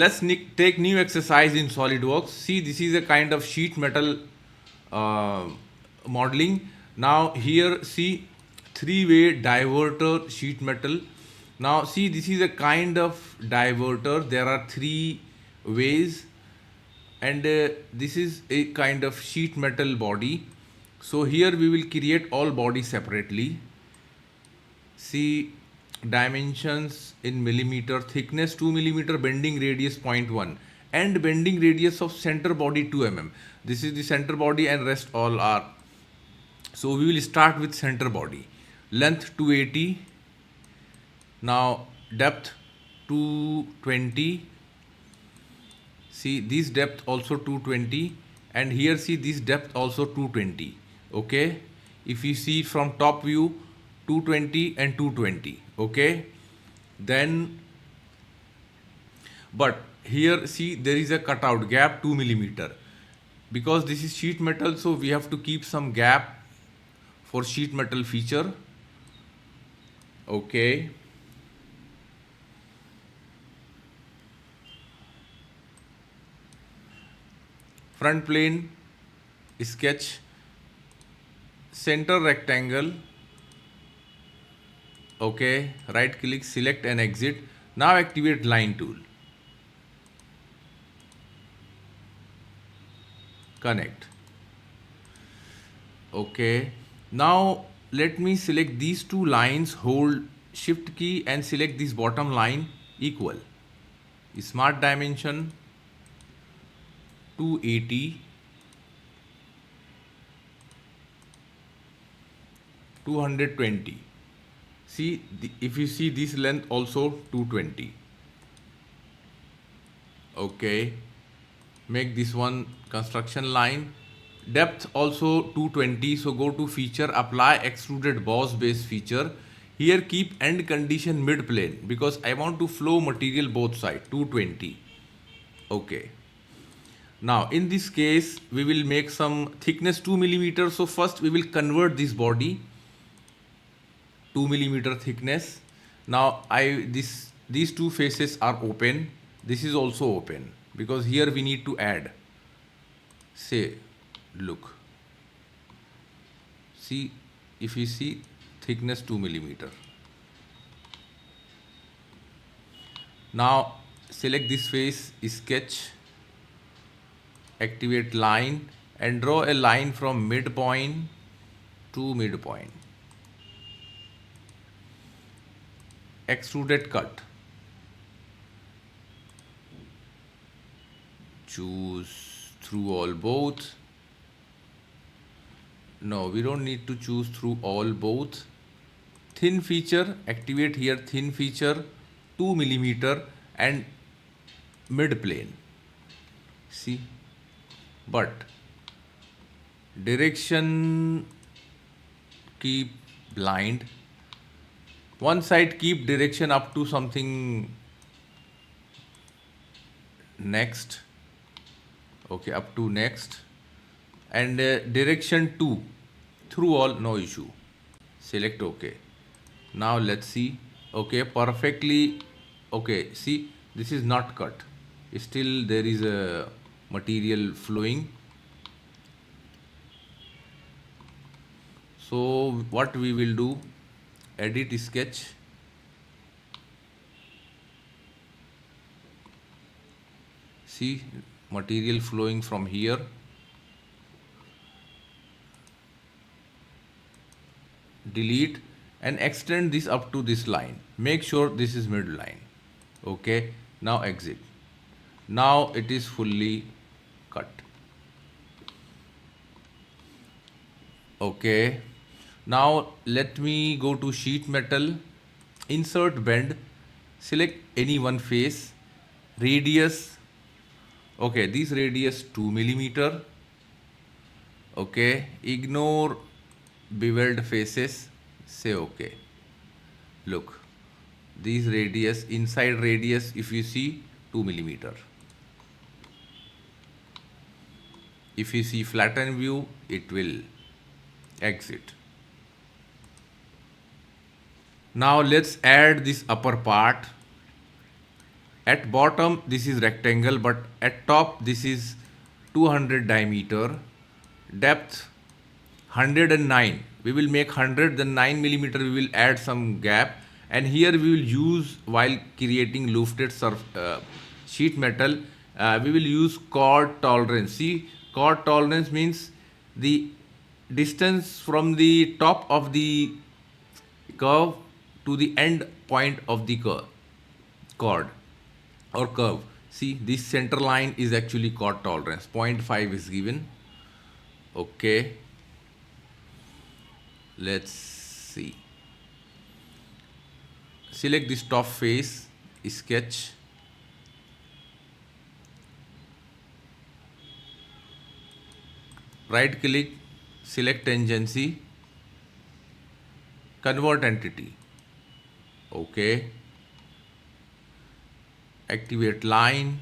Let's take new exercise in SolidWorks. See, this is a kind of sheet metal uh, modeling. Now here, see, three-way diverter sheet metal. Now see, this is a kind of diverter. There are three ways, and this is a kind of sheet metal body. So here we will create all bodies separately. See, dimensions in millimeter, thickness 2 millimeter, bending radius zero point 0.1, and bending radius of center body 2 mm. This is the center body and rest all are. So we will start with center body. Length 280. Now depth 220. See, this depth also 220, and here see this depth also 220. Okay, if you see from top view, 220 and 220. Okay, then, but here see there is a cutout gap 2 millimeter, because this is sheet metal, so we have to keep some gap for sheet metal feature. Okay, front plane sketch, center rectangle. Okay, right click, select and exit. Now activate line tool. Connect. Okay, now let me select these two lines, hold shift key and select this bottom line, equal. Smart dimension 280, 220. See, if you see this length also 220. Okay, make this one construction line. Depth also 220. So go to feature, apply extruded boss base feature. Here keep end condition mid plane, because I want to flow material both side 220. Okay. Now in this case we will make some thickness 2 millimeter. So first we will convert this body 2 millimeter thickness. Now these two faces are open. This is also open, because here we need to add, say, look, see, if you see thickness 2 millimeter. Now select this face, sketch, activate line and draw a line from midpoint to midpoint. Extruded cut. Choose through all both. No, we don't need to choose through all both. Thin feature, activate here thin feature 2 millimeter and mid plane. See, but direction keep blind. One side keep direction up to something next. Okay, up to next, and direction 2 through all, no issue. Select OK. Now let's see. Okay, perfectly. Okay, see, this is not cut, still there is a material flowing. So what we will do, edit sketch, see, material flowing from here. Delete and extend this up to this line. Make sure this is mid line. Okay, now exit. Now it is fully cut. Okay, now let me go to sheet metal, insert bend, select any one face, radius. Okay, this radius 2 millimeter. Okay, ignore beveled faces, say OK. Look, these radius, inside radius, if you see 2 millimeter. If you see flatten view, it will exit. Now let's add this upper part. At bottom this is rectangle, but at top this is 200 diameter, depth 109. We will make 100, then 9 millimeter we will add some gap, and here we will use, while creating lofted sheet metal, we will use chord tolerance. See, chord tolerance means the distance from the top of the curve to the end point of the chord or curve. See, this center line is actually chord tolerance. 0.5 is given. Okay, let's see. Select this top face, sketch. Right click, select tangency, convert entity. Okay. Activate line.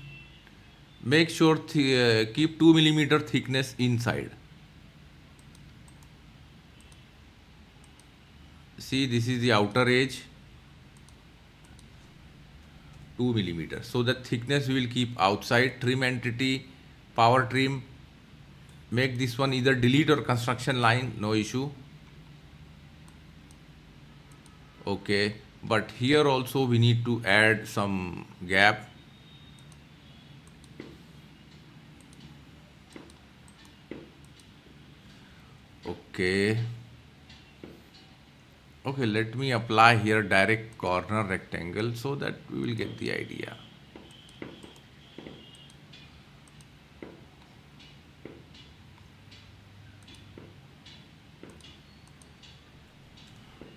Make sure keep 2 millimeter thickness inside. See, this is the outer edge, 2 millimeter. So the thickness we will keep outside. Trim entity, power trim. Make this one either delete or construction line, no issue. Okay, but here also we need to add some gap. Okay. Okay, let me apply here direct corner rectangle so that we will get the idea.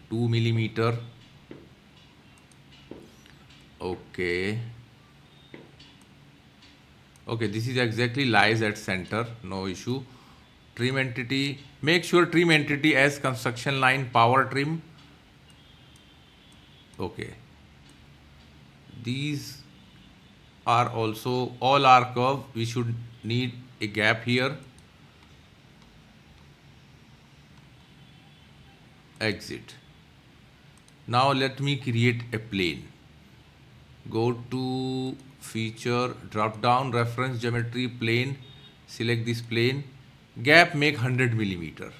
Two millimeter. Okay. Okay, this is exactly lies at center, no issue. Trim entity, make sure trim entity as construction line, power trim. Okay, these are also all our curve. We should need a gap here. Exit. Now let me create a plane. Go to feature, drop down, reference geometry, plane, select this plane, gap make 100 millimeter.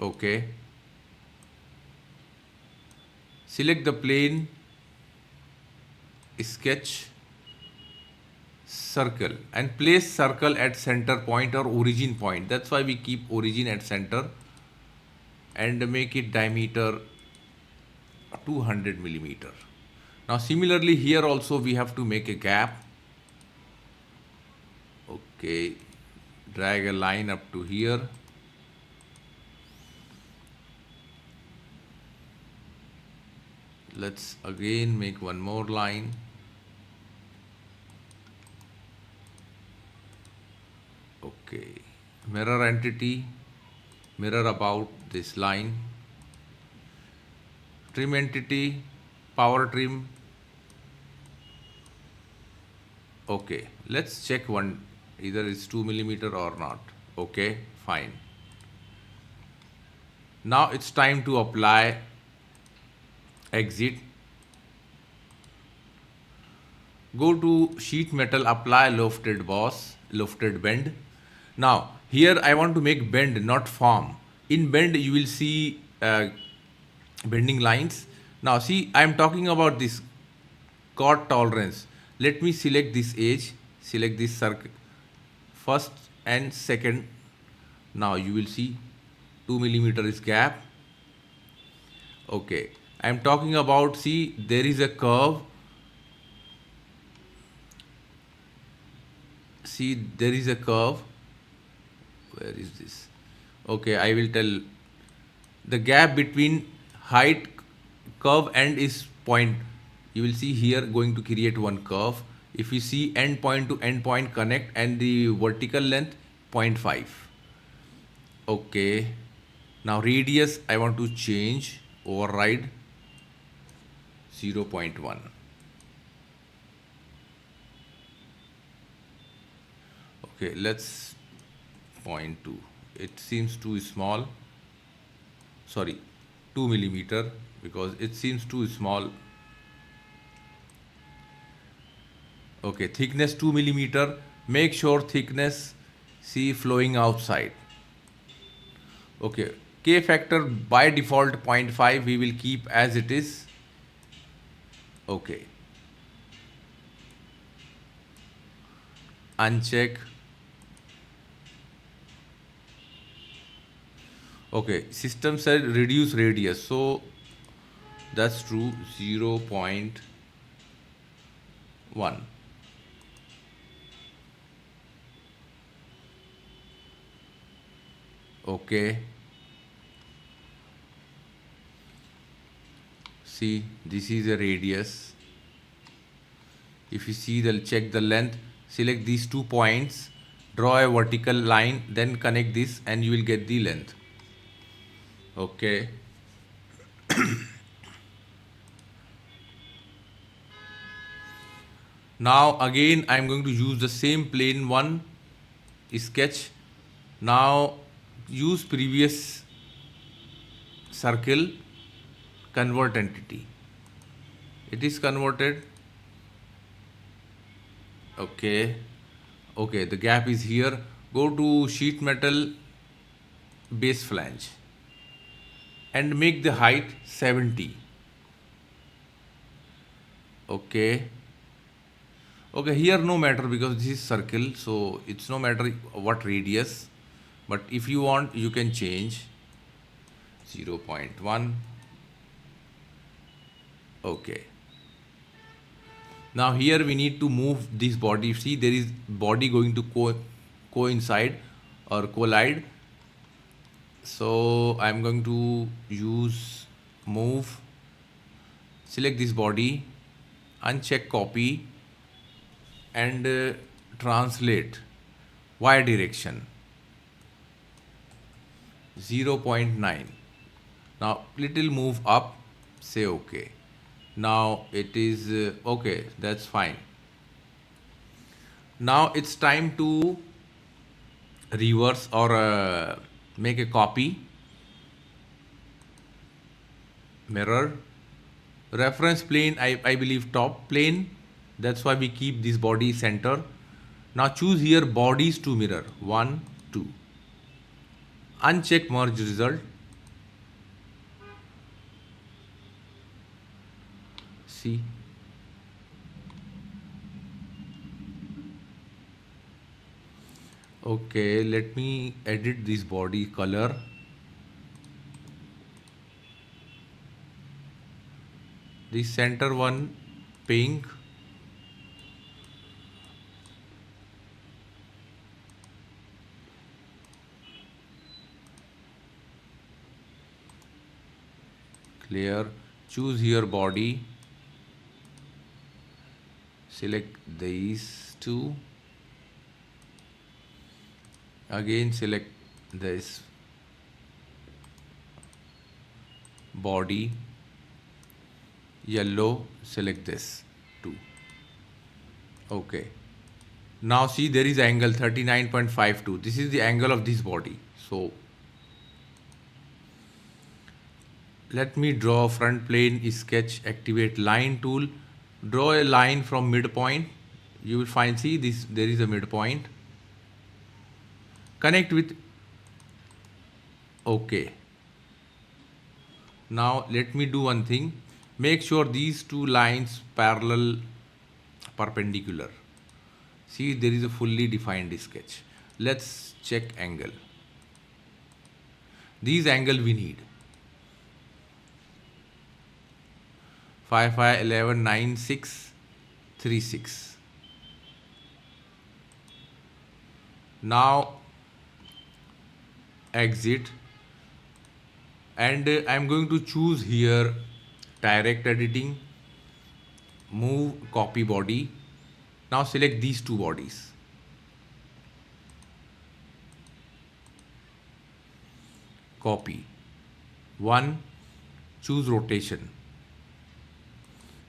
Okay. Select the plane, sketch, circle, and place circle at center point or origin point. That's why we keep origin at center, and make it diameter 200 millimeter. Now similarly here also we have to make a gap. Okay, drag a line up to here. Let's again make one more line. Okay, mirror entity, mirror about this line. Trim entity, power trim. Okay, let's check one, either it's 2 millimeter or not. Okay, fine. Now it's time to apply. Exit. Go to sheet metal, apply lofted lofted bend. Now here I want to make bend, not form. In bend you will see bending lines. Now see, I am talking about this chord tolerance. Let me select this edge, select this circle, first and second. Now you will see 2 millimeter is gap. Okay, I am talking about, see, there is a curve. See, there is a curve. Where is this? Okay, I will tell. The gap between height curve end is point. You will see here going to create one curve. If you see end point to end point connect, and the vertical length 0.5. Okay. Now radius I want to change, override 0.1. Okay, let's 0.2. It seems too small. Sorry, 2 millimeter, because it seems too small. Okay, thickness 2 millimeter. Make sure thickness, see, flowing outside. Okay, K factor by default 0.5 we will keep as it is. Okay, uncheck. Okay, system said reduce radius, so that's true. 0.1. Okay, see, this is a radius. If you see, the check the length, select these 2 points, draw a vertical line, then connect this and you will get the length. Okay, now again I am going to use the same plane one sketch. Now use previous circle, convert entity. It is converted. Okay, okay, the gap is here. Go to sheet metal base flange and make the height 70. Okay, okay, here no matter because this is circle, so it's no matter what radius, but if you want you can change 0.1. Okay, now here we need to move this body. See, there is body going to coincide or collide, so I'm going to use move, select this body, uncheck copy and translate y direction 0.9. Now little move up, say okay. Now it is okay, that's fine. Now it's time to reverse or make a copy. Mirror, reference plane, I believe top plane, that's why we keep this body center. Now choose here bodies to mirror 1 2, uncheck merge result. See, okay, let me edit this body color. The center one pink, clear. Choose here body, select these two, again select this body, yellow, select this two. Okay, now see, there is angle 39.52. This is the angle of this body. So let me draw front plane sketch, activate line tool, draw a line from midpoint. You will find, see, this, there is a midpoint, connect with. Okay, now let me do one thing, make sure these two lines parallel, perpendicular. See, there is a fully defined sketch. Let's check angle. These angle we need 5 5 11 9 6 3 6. Now exit and I'm going to choose here direct editing, move copy body. Now select these two bodies, copy one, choose rotation.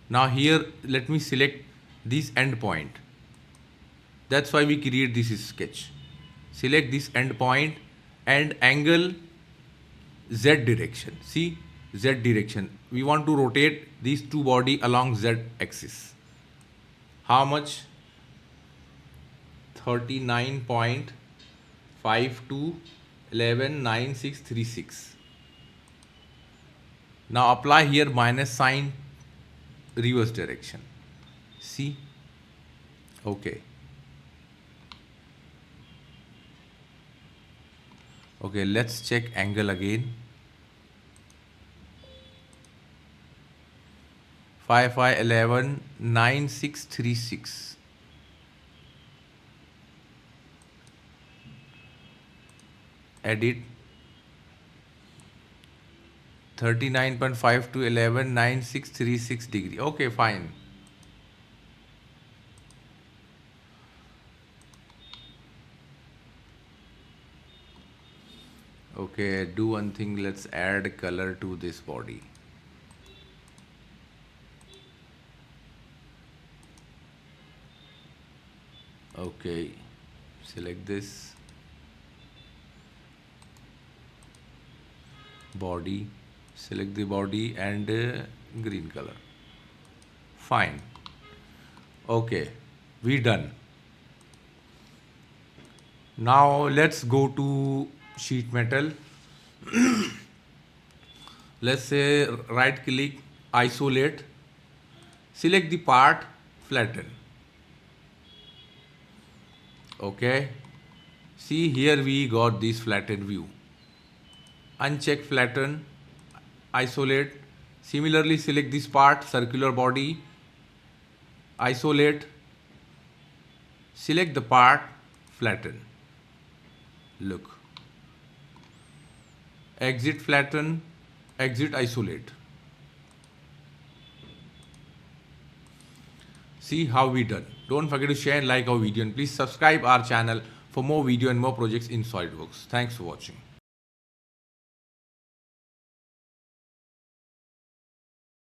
Now here let me select this end point, that's why we create this sketch. Select this end point and angle Z direction. See, Z direction, we want to rotate these two body along Z axis. How much? 39.52119636. Now apply here minus sign, reverse direction. See? Okay. Okay, let's check angle again. 55119636. Edit. 39.52119636 degree. Okay, fine. Okay, do one thing. Let's add color to this body. Okay, select this body, select the body and green color. Fine. Okay, we done. Now let's go to sheet metal. Let's say right click, isolate, select the part, flatten. Okay, see here we got this flattened view. Uncheck flatten, isolate. Similarly select this part, circular body, isolate, select the part, flatten. Look, exit flatten, exit isolate. See how we done. Don't forget to share and like our video, and please subscribe our channel for more video and more projects in SolidWorks. Thanks for watching.